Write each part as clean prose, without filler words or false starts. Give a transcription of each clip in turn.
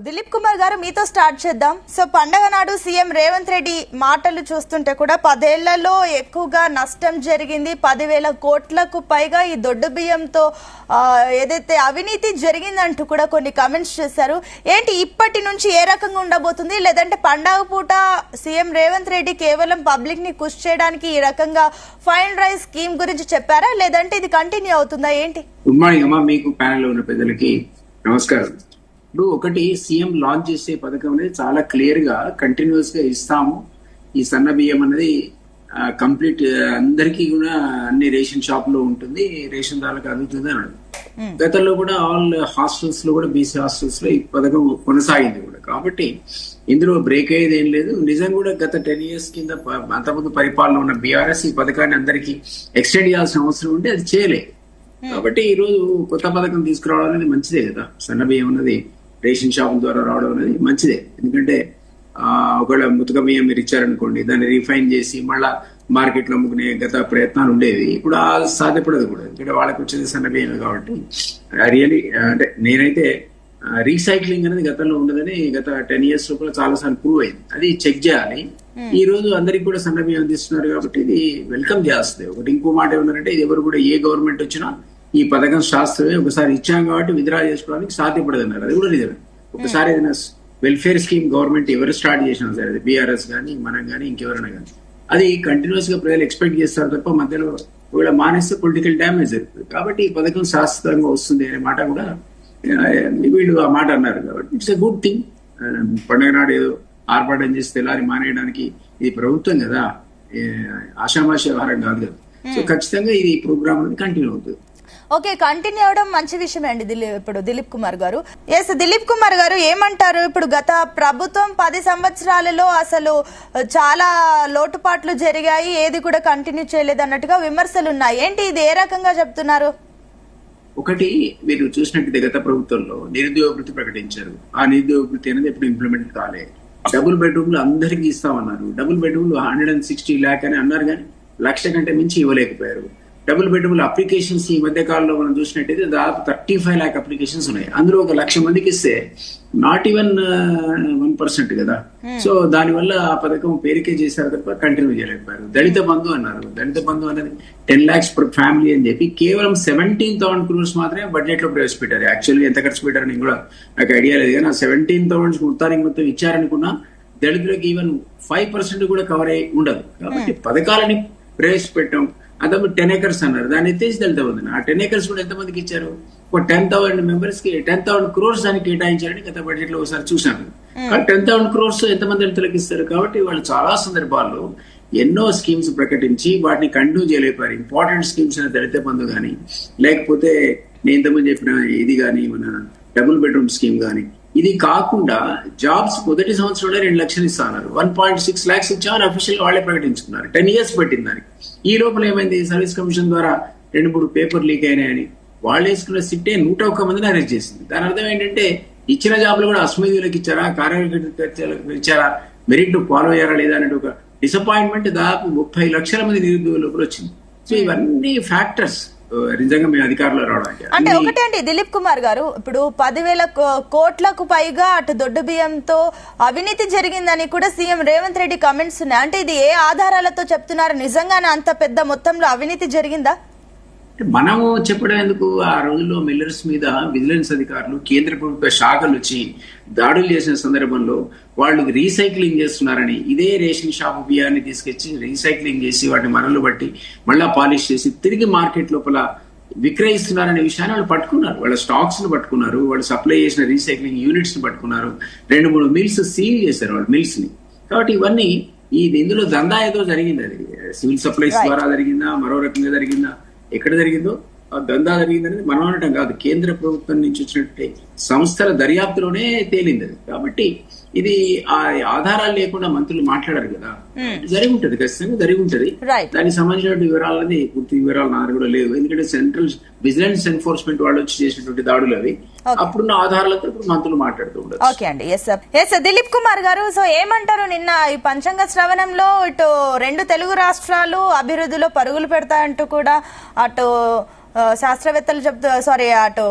దిలీప్ కుమార్ గారు మీతో స్టార్ట్ చేద్దాం. సో పండగ నాడు సీఎం రేవంత్ రెడ్డి మాటలు చూస్తుంటే కూడా 10 ఏళ్లలో ఎక్కువగా నష్టం జరిగింది, 10,000 కోట్లకు పైగా ఈ దొడ్డు బియ్యంతో ఏదైతే అవినీతి జరిగిందంటూ కూడా కొన్ని కామెంట్స్ చేశారు. ఏంటి ఇప్పటి నుంచి ఏ రకంగా ఉండబోతుంది? లేదంటే పండగ పూట సీఎం రేవంత్ రెడ్డి కేవలం పబ్లిక్ ని ఖుషి చేయడానికి ఈ రకంగా ఫైన్ రైస్ స్కీమ్ గురించి చెప్పారా, లేదంటే ఇది కంటిన్యూ అవుతుందా? ఏంటి? గుడ్ మార్నింగ్ అమ్మా, మీకు ప్యానెల్ లో ఉన్న పెద్దలకి నమస్కారం. ఇప్పుడు ఒకటి, సీఎం లాంచ్ చేసే పథకం అనేది చాలా క్లియర్ గా కంటిన్యూస్ గా ఇస్తాము. ఈ సన్న బియ్యం అనేది కంప్లీట్ అందరికీ కూడా అన్ని రేషన్ షాప్ లో ఉంటుంది, రేషన్ దానికి అందుతుంది అన్నాడు. గతంలో కూడా ఆల్ హాస్టల్స్ లో కూడా బీసీ హాస్టల్స్ లో ఈ పథకం కొనసాగింది కూడా. కాబట్టి ఇందులో బ్రేక్ అయ్యేది ఏం లేదు. నిజం కూడా గత 10 years కింద అంతకుముందు పరిపాలన ఉన్న బీఆర్ఎస్ ఈ పథకాన్ని అందరికీ ఎక్స్టెండ్ చేయాల్సిన అవసరం ఉంటే అది చేయలేదు. కాబట్టి ఈ రోజు కొత్త పథకం తీసుకురావడం అనేది మంచిదే కదా. సన్న బియ్యం అన్నది రేషన్ షాప్ ద్వారా రావడం అనేది మంచిదే. ఎందుకంటే ఒకవేళ ముతక బియ్యం మీరు ఇచ్చారనుకోండి, దాన్ని రీఫైన్ చేసి మళ్ళా మార్కెట్ లో అమ్ముకునే గత ప్రయత్నాలు ఉండేవి. ఇప్పుడు సాధ్యపడదు కూడా, ఎందుకంటే వాళ్ళకి వచ్చేది సన్న బియ్యం కాబట్టి. రియలీ అంటే నేనైతే రీసైక్లింగ్ అనేది గతంలో ఉండదని గత 10 years లోపల చాలా సార్లు ప్రూవ్ అయింది. అది చెక్ చేయాలి. ఈ రోజు అందరికి కూడా సన్న బియ్యం అందిస్తున్నారు కాబట్టి ఇది వెల్కమ్ చేస్తుంది. ఒకటి ఇంకో మాట ఏమన్నారంటే, ఇది ఎవరు కూడా ఏ గవర్నమెంట్ వచ్చినా ఈ పథకం శాస్త్రమే, ఒకసారి ఇచ్చాం కాబట్టి విత్డ్రా చేసుకోవడానికి సాధ్యపడదు అన్నారు. అది కూడా నిజమే. ఒకసారి ఏదైనా వెల్ఫేర్ స్కీమ్ గవర్నమెంట్ ఎవరు స్టార్ట్ చేసినా సరే, అది బీఆర్ఎస్ కానీ మనం కానీ ఇంకెవరైనా కానీ, అది కంటిన్యూస్ గా ప్రజలు ఎక్స్పెక్ట్ చేస్తారు తప్ప మధ్యలో ఒకవేళ మానేస్తే పొలిటికల్ డ్యామేజ్ జరుగుతుంది. కాబట్టి ఈ పథకం శాశ్వతంగా వస్తుంది అనే మాట కూడా వీళ్ళు ఆ మాట అన్నారు. కాబట్టి ఇట్స్ ఎ గుడ్ థింగ్. పండుగ నాడు ఏదో ఆర్పాటం చేసి తెల్లారి మానేయడానికి ఇది ప్రభుత్వం కదా, ఆషామాషి వ్యవహారం కాదు కదా. సో ఖచ్చితంగా ఇది ప్రోగ్రామ్ అనేది కంటిన్యూ అవుతుంది. ఓకే, కంటిన్యూ అవడం మంచి విషయమే అండి. ఇప్పుడు దిలీప్ కుమార్ గారు, ఎస్ దిలీప్ కుమార్ గారు ఏమంటారు? ఇప్పుడు గత ప్రభుత్వం 10 సంవత్సరాలలో అసలు చాలా లోటుపాట్లు జరిగాయి, ఏది కూడా కంటిన్యూ చేయలేదు అన్నట్టుగా విమర్శలు ఉన్నాయి. ఏంటి ఇది ఏ రకంగా చెప్తున్నారు? ఒకటి, మీరు చూసినట్టు గత ప్రభుత్వంలో నిరుద్యోగ వృత్తి ప్రకటించారు. ఆ నిరుద్యోగ వృత్తి అనేది ఎప్పుడు ఇంప్లిమెంట్ కాలే. డబుల్ బెడ్రూమ్లు అందరికీ ఇస్తామన్నారు. డబుల్ బెడ్రూమ్లు 160 lakh అని అన్నారు, కానీ 1,00,000 కంటే మించి ఇవ్వలేకపోయారు. డబుల్ బెడ్రూమ్ అప్లికేషన్స్ ఈ మధ్య కాలంలో మనం చూసినట్టయితే దాదాపు 35 lakh అప్లికేషన్స్ ఉన్నాయి. అందులో 1,00,000 మందికి ఇస్తే నాట్ ఈవెన్ 1% కదా. సో దానివల్ల ఆ పథకం పేరుకే చేశారు తప్ప కంటిన్యూ చేయలేకపోయారు. దళిత బంధు అన్నారు. దళిత బంధు అనేది 10 lakhs per family అని చెప్పి కేవలం 17,000 crores మాత్రమే బడ్జెట్ లో ప్రవేశపెట్టారు. యాక్చువల్గా ఎంత ఖర్చు పెట్టారని కూడా నాకు ఐడియా లేదు, కానీ ఆ 17,000 మొత్తానికి మొత్తం ఇచ్చారనుకున్నా దళితులకు ఈవెన్ 5% కూడా కవర్ అయ్యి ఉండదు. కాబట్టి పథకాలని ప్రవేశపెట్టాం. అదే 10 acres అన్నారు, దాన్ని ఎత్తేసి దళిత బంధు. ఆ 10 acres కూడా ఎంతమందికి ఇచ్చారు? ఒక 10,000 members కి 10,000 crores దానికి కేటాయించారని గత బడ్జెట్ లో ఒకసారి చూశాను. 10,000 crores ఎంతమంది దళితులకు ఇస్తారు? కాబట్టి వాళ్ళు చాలా సందర్భాల్లో ఎన్నో స్కీమ్స్ ప్రకటించి వాటిని కంటిన్యూ చేయలేపారు. ఇంపార్టెంట్ స్కీమ్స్ అయిన దళిత బంధు కానీ, లేకపోతే నేను ఇంతకుముందు చెప్పిన ఇది కానీ, మన డబుల్ బెడ్రూమ్ స్కీమ్ కానీ. ఇది కాకుండా జాబ్స్ మొదటి సంవత్సరంలో 2 లక్షలు ఇస్తున్నారు. 1.6 lakhs ఇచ్చామని అఫీషియల్ వాళ్ళే ప్రకటించుకున్నారు. 10 years పట్టింది దానికి. ఈ లోపల ఏమైంది? సర్వీస్ కమిషన్ ద్వారా 2-3 పేపర్ లీక్ అయినాయని వాళ్ళు వేసుకున్న సిట్టే 101 మందిని అరెస్ట్ చేసింది. దాని అర్థం ఏంటంటే, ఇచ్చిన జాబ్లు కూడా అస్మదీయులకు ఇచ్చారా, కార్యకర్తలకు ఇచ్చారా, మెరిట్ ఫాలో అయ్యారా లేదా అనే ఒక డిసప్పాయింట్మెంట్ దాదాపు 30 లక్షల మంది నిరుద్యోగుల లోపల వచ్చింది. సో ఇవన్నీ ఫ్యాక్టర్స్ నిజంగా మీ అధికారంలో రావడానికి. అంటే ఒకటే అండి దిలీప్ కుమార్ గారు, ఇప్పుడు 10,000 కోట్లకు పైగా అటు దొడ్డు బియ్యంతో అవినీతి జరిగిందని కూడా సీఎం రేవంత్ రెడ్డి కమెంట్స్ ఉన్నాయి. అంటే ఇది ఏ ఆధారాలతో చెప్తున్నారు? నిజంగానే అంత పెద్ద మొత్తంలో అవినీతి జరిగిందా? మనము చెప్పడం ఎందుకు? ఆ రోజుల్లో మిల్లర్స్ మీద విజిలెన్స్ అధికారులు, కేంద్ర ప్రభుత్వ శాఖలు వచ్చి దాడులు చేసిన సందర్భంలో వాళ్ళు రీసైక్లింగ్ చేస్తున్నారని, ఇదే రేషన్ షాప్ బియ్యాన్ని తీసుకొచ్చి రీసైక్లింగ్ చేసి వాటిని మరలు బట్టి మళ్ళా పాలిష్ చేసి తిరిగి మార్కెట్ లోపల విక్రయిస్తున్నారనే విషయాన్ని వాళ్ళు పట్టుకున్నారు. వాళ్ళ స్టాక్స్ ను పట్టుకున్నారు, వాళ్ళు సప్లై చేసిన రీసైక్లింగ్ యూనిట్స్ ని పట్టుకున్నారు. 2-3 మిల్స్ సీల్ చేశారు వాళ్ళ మిల్స్ ని. కాబట్టి ఇవన్నీ ఇందులో దందా ఏదో జరిగింది. అది సివిల్ సప్లైస్ ద్వారా జరిగిందా, మరో రకంగా జరిగిందా, ఎక్కడ జరిగిందో ఆ దందా జరిగిందనేది మనం అనటం కాదు, కేంద్ర ప్రభుత్వం నుంచి వచ్చినట్టే సంస్థల దర్యాప్తులోనే తేలింది అది. కాబట్టి ఇది ఆ ఆధారాలు లేకుండా మంత్రులు మాట్లాడారు కదా, జరిగి ఉంటది, ఖచ్చితంగా జరిగి ఉంటది. దానికి సంబంధించిన వివరాలని పూర్తి వివరాలు నా కూడా లేదు. ఎందుకంటే సెంట్రల్ విజిలెన్స్ ఎన్ఫోర్స్మెంట్ వాళ్ళు వచ్చి చేసినటువంటి దాడులు అవి. అప్పుడున్న ఆధారాలతో ఇప్పుడు మంత్రులు మాట్లాడుతూ ఉంటారు. ఓకే అండి, ఎస్ దిలీప్ కుమార్ గారు, సో ఏమంటారు? నిన్న ఈ పంచాంగ శ్రవణంలో ఇటు 2 తెలుగు రాష్ట్రాలు అభివృద్ధిలో పరుగులు పెడతాయంటూ కూడా అటు శాస్త్రవేత్తలు అటు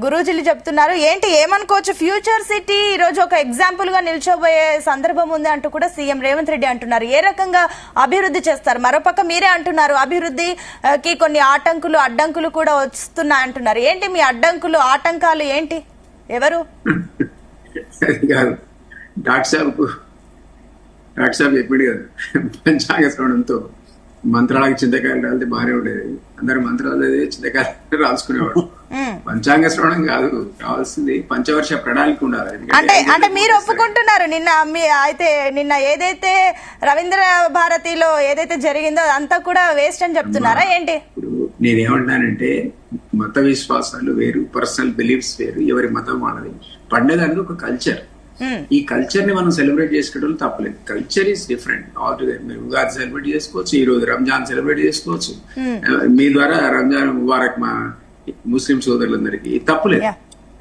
గురూజీలు చెప్తున్నారు. ఏంటి ఏమనుకోవచ్చు, ఫ్యూచర్ సిటీ ఈ రోజు ఒక ఎగ్జాంపుల్ గా నిల్చోబోయే సందర్భం ఉంది అంటూ కూడా సీఎం రేవంత్ రెడ్డి అంటున్నారు. ఏ రకంగా అభివృద్ధి చేస్తారు? మరోపక్క మీరే అంటున్నారు అభివృద్ధికి కొన్ని ఆటంకులు అడ్డంకులు కూడా వస్తున్నాయి అంటున్నారు. ఏంటి మీ అడ్డంకులు ఆటంకాలు ఏంటి? ఎవరు? డాక్టర్ సాబ్ చెప్పిండు కదా, పంచాంగ శ్రవణంతో మంత్రాలకు చింతకాయలు రాలితే బాగానే ఉండేది. అందరు మంత్రాలు చింతకాయలు రాల్చుకునేవాడు. పంచాంగ శ్రవణం కాదు కావాల్సింది, పంచవర్ష ప్రణాళిక ఉండాలి. అంటే మీరు ఒప్పుకుంటున్నారు నిన్న ఏదైతే రవీంద్ర భారతిలో ఏదైతే జరిగిందో అదంతా కూడా వేస్ట్ అని చెప్తున్నారా ఏంటి? ఇప్పుడు నేనేమంటానంటే మత విశ్వాసాలు వేరు, పర్సనల్ బిలీఫ్స్ వేరు, ఎవరి మతం వాళ్ళది. పండుగ అనేది ఒక కల్చర్. ఈ కల్చర్ ని మనం సెలబ్రేట్ చేసుకోవడం తప్పలేదు. Culture is different all together. మీరు ఉగాది సెలబ్రేట్ చేసుకోవచ్చు, ఈ రోజు రంజాన్ సెలబ్రేట్ చేసుకోవచ్చు. మీ ద్వారా రంజాన్ ముబారక్ మా ముస్లిం సోదరులందరికీ, తప్పులేదు.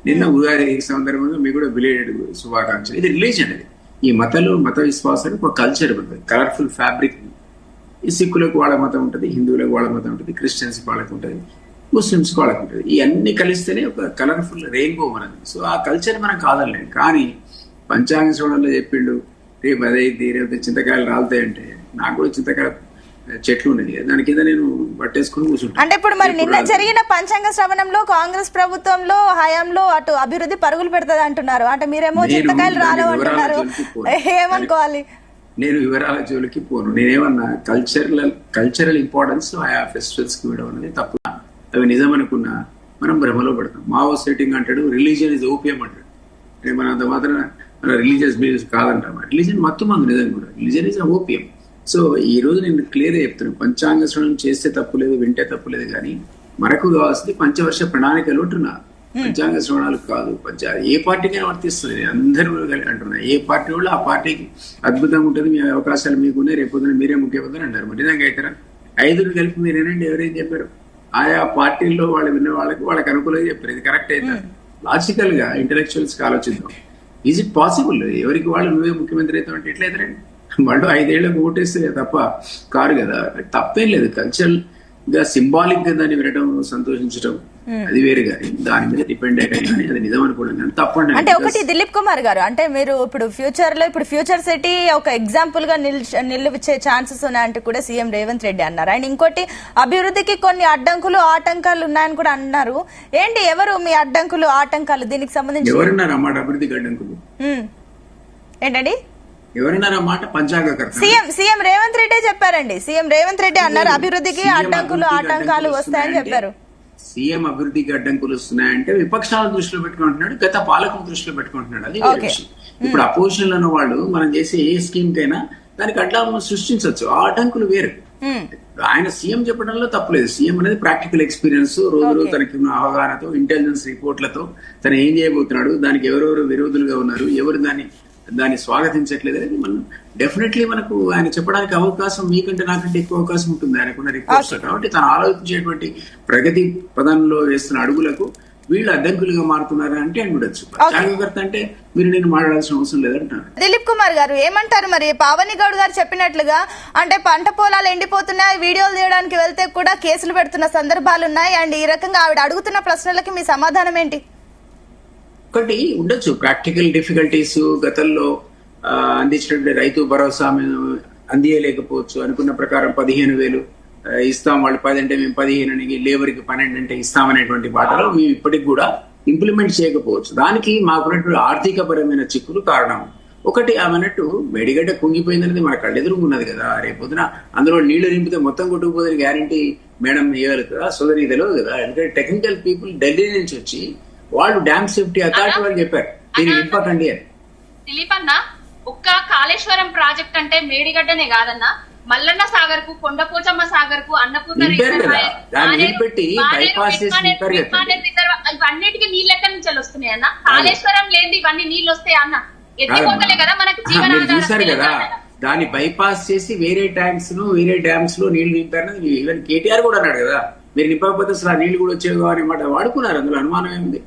నిన్న ఉగాది సందర్భంగా మీకు కూడా బిలేటెడ్ శుభాకాంక్షలు. ఇది రిలీజన్. అది ఈ మత విశ్వాసాలు ఒక కల్చర్ ఉంటుంది, కలర్ఫుల్ ఫ్యాబ్రిక్. ఈ సిక్కులకు వాళ్ళ మతం ఉంటుంది, హిందువులకు వాళ్ళ మతం ఉంటుంది, క్రిస్టియన్స్ వాళ్ళకు ఉంటుంది, ముస్లిమ్స్ వాళ్ళకు ఉంటుంది. ఇవన్నీ కలిస్తేనే ఒక కలర్ఫుల్ రెయిన్బో మనది. సో ఆ కల్చర్ మనం కాదనలేదు. కానీ పంచాంగ శ్రవణంలో చెప్పిండు రేపు అదైతే రేపు చింతకాయలు రాలుతాయంటే, నాకు కూడా చింతకాయ చెట్లు ఉన్నాయి, దాని కింద నేను పట్టేసుకుని కూర్చుంటాను. అంటే ఇప్పుడు మరి నిన్న జరిగిన పంచాంగ శ్రవణంలో కాంగ్రెస్ ప్రభుత్వంలో హయాంలో అటు అభివృద్ధి పరుగులు పెడుతుంది అంటున్నారు. అంటే మీరేమో చింతకాయలు రాలవు అంటున్నారు. ఏమనుకోవాలి? నేను వివరాల జోలికి పోను. నేనేమన్నా కల్చరల్ ఇంపార్టెన్స్ ఆయా ఫెస్టివల్స్ కి ఇవ్వడం అనేది తప్పు. అవి నిజం అనుకున్నా మనం భ్రమలో పడతాం. మావో సెట్టింగ్ అంటాడు, రిలీజియన్ ఇస్ ఓపియం అంటాడు. మన అంత మాత్రం రిలీజియస్ బిలీఫ్స్ కాదంటాం. రిలీజియన్ మొత్తం అందు నిజం కూడా, రిలీజియన్ ఇస్ ఓపియం. సో ఈ రోజు నేను క్లియర్ చెప్తున్నాను, పంచాంగ శ్రవణం చేస్తే తప్పులేదు, వింటే తప్పులేదు. కానీ మనకు కావాల్సింది పంచవర్ష ప్రణాళికలు అంటున్నా, పంచాంగ శ్రవణాలు కాదు. ఏ పార్టీకైనా వర్తిస్తుంది. అందరూ అంటున్నా, ఏ పార్టీ వాళ్ళు ఆ పార్టీకి అద్భుతంగా ఉంటుంది, మీ అవకాశాలు మీకున్నాయి, రేపు మీరే ముఖ్యమంత్రి అంటారు. మరి నిజంగా అవుతారా? 5 కలిపి మీరేనండి ఎవరేం చెప్పారు? ఆయా పార్టీల్లో వాళ్ళు విన్న వాళ్ళకి అనుకూలంగా చెప్పారు. ఇది కరెక్ట్ అయితే లాజికల్ గా ఇంటెలెక్చువల్స్ గా ఆలోచిద్దాం. Is it possible? ఎవరికి వాళ్ళు నువ్వే ముఖ్యమంత్రి అవుతావు అంటే ఎట్లయితారండి? వాళ్ళు 5 ఏళ్లకు ఓటేస్తే తప్ప కారు కదా. తప్పేం లేదు. కల్చరల్ గా సింబాలిక్ గా దాన్ని వినడం, సంతోషించడం అది వేరు. కానీ దాని మీద డిపెండ్ అయ్యాయి కానీ అది నిజం అనుకోవడం కానీ తప్పండి. అంటే ఒకటి దిలీప్ కుమార్ గారు, అంటే మీరు ఇప్పుడు ఫ్యూచర్ సిటీ ఒక ఎగ్జాంపుల్ గా నిలిచే ఛాన్సెస్ ఉన్నాయంటూ కూడా సీఎం రేవంత్ రెడ్డి అన్నారు. అండ్ ఇంకోటి అభివృద్ధికి కొన్ని అడ్డంకులు ఆటంకాలు ఉన్నాయని కూడా అన్నారు. ఏంటి ఎవరు మీ అడ్డంకులు ఆటంకాలు? దీనికి సంబంధించి ఎవరున్నారు అన్నమాట అభివృద్ధికి అడ్డంకులు? ఏంటండి ఎవరన్నారు అన్నమాట? పంచాంగకర్త సీఎం రేవంత్ రెడ్డి చెప్పారండి. సీఎం రేవంత్ రెడ్డి అన్నారు అభివృద్ధికి అడ్డంకులు ఆటంకాలు వస్తాయని చెప్పారు. సీఎం అభివృద్ధికి అడ్డంకులు వస్తున్నాయంటే విపక్షాల దృష్టిలో పెట్టుకుంటున్నాడు, గత పాలకుల దృష్టిలో పెట్టుకుంటున్నాడు. అది విషయం. ఇప్పుడు అపోజిషన్ లో ఉన్న వాళ్ళు మనం చేసే ఏ స్కీమ్ కైనా దానికి అడ్డం సృష్టించవచ్చు. ఆ అడ్డంకులు వేరు. ఆయన సీఎం చెప్పడంలో తప్పులేదు. సీఎం అనేది ప్రాక్టికల్ ఎక్స్పీరియన్స్, రోజు తనకి ఉన్న అవగాహనతో, ఇంటెలిజెన్స్ రిపోర్ట్లతో తను ఏం చేయబోతున్నాడు, దానికి ఎవరెవరు విరోధులుగా ఉన్నారు, ఎవరు దాన్ని స్వాగతించట్లేదు అనేది మనం డెఫినెట్లీ మనకు ఆయన చెప్పడానికి అవకాశం మీకంటే నాకంటే ఎక్కువ అవకాశం ఉంటుంది ఆయనకున్న రిపోర్ట్స్. కాబట్టి తను ఆలోచించేటువంటి ప్రగతి పదంలో వేస్తున్న అడుగులకు వీళ్ళు అడ్డంకులుగా మారుతున్నారు అంటే అనుకోవచ్చు. జాగ్రత్త అంటే మీరు నేను మాట్లాడాల్సిన అవసరం లేదంటారు. దిలీప్ కుమార్ గారు ఏమంటారు? మరి పావని గౌడ్ గారు చెప్పినట్లుగా అంటే పంట పొలాలు ఎండిపోతున్నాయి, వీడియోలు తీయడానికి వెళ్తే కూడా కేసులు పెడుతున్న సందర్భాలు ఉన్నాయి. అండ్ ఈ రకంగా ఆవిడ అడుగుతున్న ప్రశ్నలకి మీ సమాధానం ఏంటి? ఒకటి ఉండొచ్చు ప్రాక్టికల్ డిఫికల్టీస్. గతంలో అందించినటువంటి రైతు భరోసా అందియలేకపోవచ్చు. అనుకున్న ప్రకారం 15,000 ఇస్తాం, వాళ్ళు 10 అంటే మేము 15, లేబర్కి 12 అంటే ఇస్తామనేటువంటి బాటలో మేము ఇప్పటికి కూడా ఇంప్లిమెంట్ చేయకపోవచ్చు. దానికి మాకున్నటువంటి ఆర్థికపరమైన చిక్కులు కారణం. ఒకటి ఆమెన్నట్టు మెడిగడ్డ కుంగిపోయిందనేది మన కళ్ళెదురు ఉన్నది కదా. రేపొద్దున అందులో నీళ్లు నింపితే మొత్తం కొట్టుకుపోదని గ్యారంటీ మేడం ఇవ్వగలుగుతుందా? సోదరి తెలియదు కదా. ఎందుకంటే టెక్నికల్ పీపుల్ ఢిల్లీ నుంచి వచ్చి వాళ్ళు డ్యామ్ సేఫ్టీ అథారిటీ వాళ్ళు చెప్పారు దీన్ని నింపకండి అని. దిలీప్ అన్న, ఒక్క కాళేశ్వరం ప్రాజెక్ట్ అంటే మేడిగడ్డనే కాదన్న, మల్లన్న సాగర్ కు, కొండపోచమ్మ సాగర్ కు, అన్నపూర్ణ ఇవన్నిటికీ నీళ్ళు ఎక్కడి నుంచి వస్తున్నాయి అన్న? కాళేశ్వరం లేని ఇవన్నీ నీళ్ళు వస్తాయి అన్న? ఎత్తిపోతలే కదా మనకు చూసారు కదా. దాన్ని బైపాస్ చేసి వేరే డ్యామ్స్ లో నీళ్లు నింపారని ఈవెన్ కేటీఆర్ కూడా అన్నాడు కదా. మీరు నింపకపోతే అసలు ఆ నీళ్లు కూడా వచ్చేవి అనమాట వాడుకున్నారు. అందులో అనుమానం ఏముంది?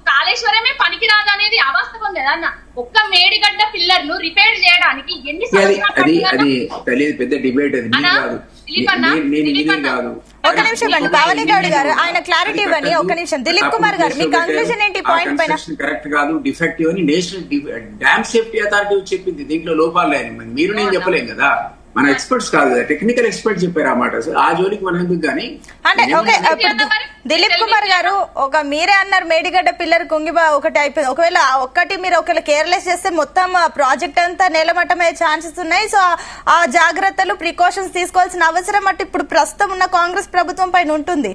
కాళేశ్వరమే పనికిరాదు అనేది అవాస్తవం కదా అన్న. ఒక్క మేడిగడ్డ పిల్లర్ ను రిపేర్ చేయడానికి ఎన్ని అది తెలియదు, పెద్ద డిబేట్ అది కాదు. దిలీప్ అన్న నేను దిలీప్ ఇది అన్న కాదు. ఒక నిమిషం అండి పావని గౌడ్ గారు ఆయన క్లారిటీ ఇవ్వండి. ఒక నిమిషం దిలీప్ కుమార్ గారు మీ కంక్లూజన్ ఏంటి పాయింట్ పైన? కరెక్ట్ కాదు, డిఫెక్టివ్ అని నేషనల్ డ్యామ్ సేఫ్టీ అథారిటీ చెప్పింది. దీంట్లో లోపాలు లేని మీరు నేను చెప్పలేం కదా, మన ఎక్స్పర్ట్స్ కాదు కదా, టెక్నికల్ ఎక్స్పర్ట్ చెప్పారు ఆ మాట. ఆ జోలికి మనం ఎందుకు కానీ. అంటే ఓకే దిలీప్ కుమార్ గారు ఒక మీరే అన్నారు మేడిగడ్డ పిల్లర్ కుంగిబా ఒకటి అయిపోయింది. ఒకవేళ ఒక్కటి మీరు ఒకవేళ కేర్లెస్ చేస్తే మొత్తం ప్రాజెక్ట్ అంతా నేలమట్టమయ్యే ఛాన్సెస్ ఉన్నాయి. సో ఆ జాగ్రత్తలు ప్రికాషన్స్ తీసుకోవాల్సిన అవసరం అటు ఇప్పుడు ప్రస్తుతం ఉన్న కాంగ్రెస్ ప్రభుత్వం పైన ఉంటుంది.